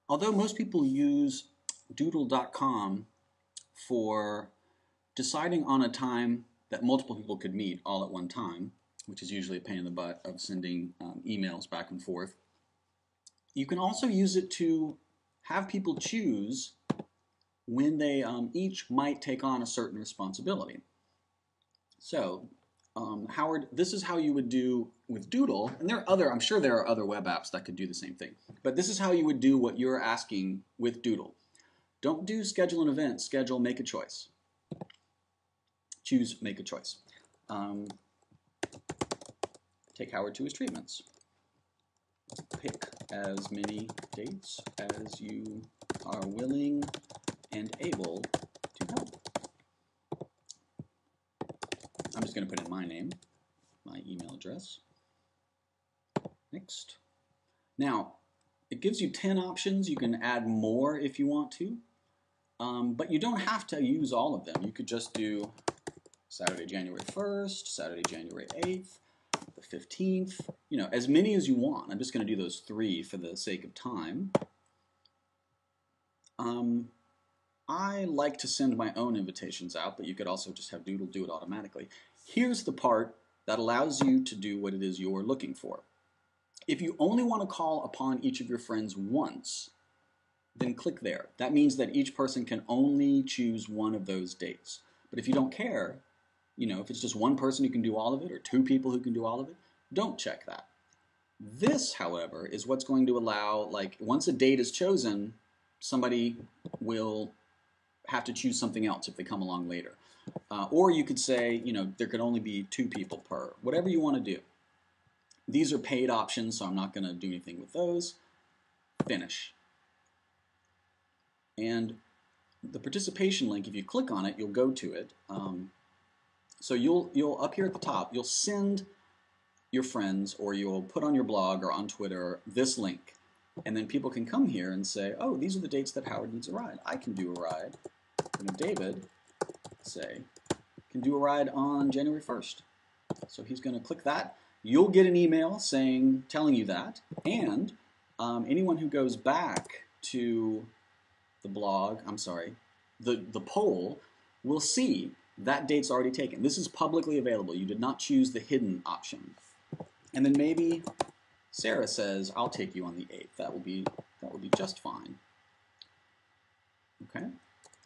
Although most people use Doodle.com for deciding on a time that multiple people could meet all at one time, which is usually a pain in the butt of sending emails back and forth, you can also use it to have people choose when they each might take on a certain responsibility. So, Howard, this is how you would do with Doodle, and I'm sure there are other web apps that could do the same thing, but this is how you would do what you're asking with Doodle. Don't do schedule an event, schedule make a choice. Choose make a choice. Take Howard to his treatments. Pick as many dates as you are willing and able to help. I'm just going to put in my name, my email address. Next. Now, it gives you 10 options. You can add more if you want to, but you don't have to use all of them. You could just do Saturday, January 1st, Saturday, January 8th, the 15th, you know, as many as you want. I'm just going to do those 3 for the sake of time. I like to send my own invitations out, but you could also just have Doodle do it automatically. Here's the part that allows you to do what it is you're looking for. If you only want to call upon each of your friends once, then click there. That means that each person can only choose one of those dates. But if you don't care, you know, if it's just one person who can do all of it or 2 people who can do all of it, don't check that. This, however, is what's going to allow, like, once a date is chosen, somebody will have to choose something else if they come along later. Or you could say, you know, there could only be 2 people per, whatever you want to do. These are paid options, so I'm not going to do anything with those. Finish. And the participation link, if you click on it, you'll go to it. So you'll up here at the top, you'll send your friends, or you'll put on your blog or on Twitter this link. And then people can come here and say, oh, these are the dates that Howard needs a ride. I can do a ride. And David, say, can do a ride on January 1st. So he's going to click that. You'll get an email telling you that. And anyone who goes back to the blog, the poll, will see that date's already taken. This is publicly available. You did not choose the hidden option. And then maybe Sarah says, I'll take you on the 8th. That will be just fine. Okay.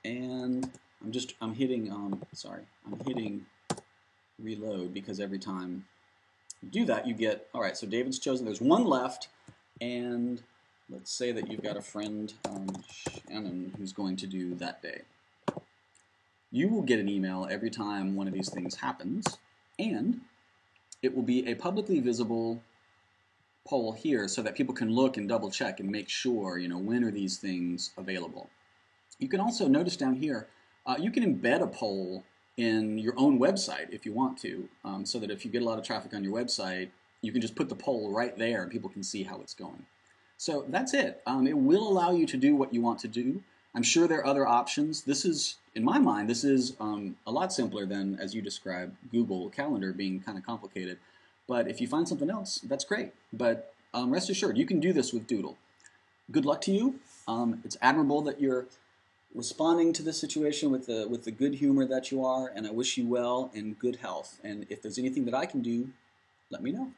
And I'm hitting reload, because every time you do that, you get, all right, so David's chosen. There's 1 left, and let's say that you've got a friend, Shannon, who's going to do that day. You will get an email every time one of these things happens, and it will be a publicly visible poll here so that people can look and double check and make sure, you know, when are these things available. You can also notice down here, you can embed a poll in your own website if you want to, so that if you get a lot of traffic on your website, you can just put the poll right there and people can see how it's going. So that's it. It will allow you to do what you want to do. I'm sure there are other options. This is, in my mind, this is a lot simpler than, as you described, Google Calendar being kind of complicated. But if you find something else, that's great. But rest assured, you can do this with Doodle. Good luck to you. It's admirable that you're responding to this situation with the good humor that you are, and I wish you well and good health. And if there's anything that I can do, let me know.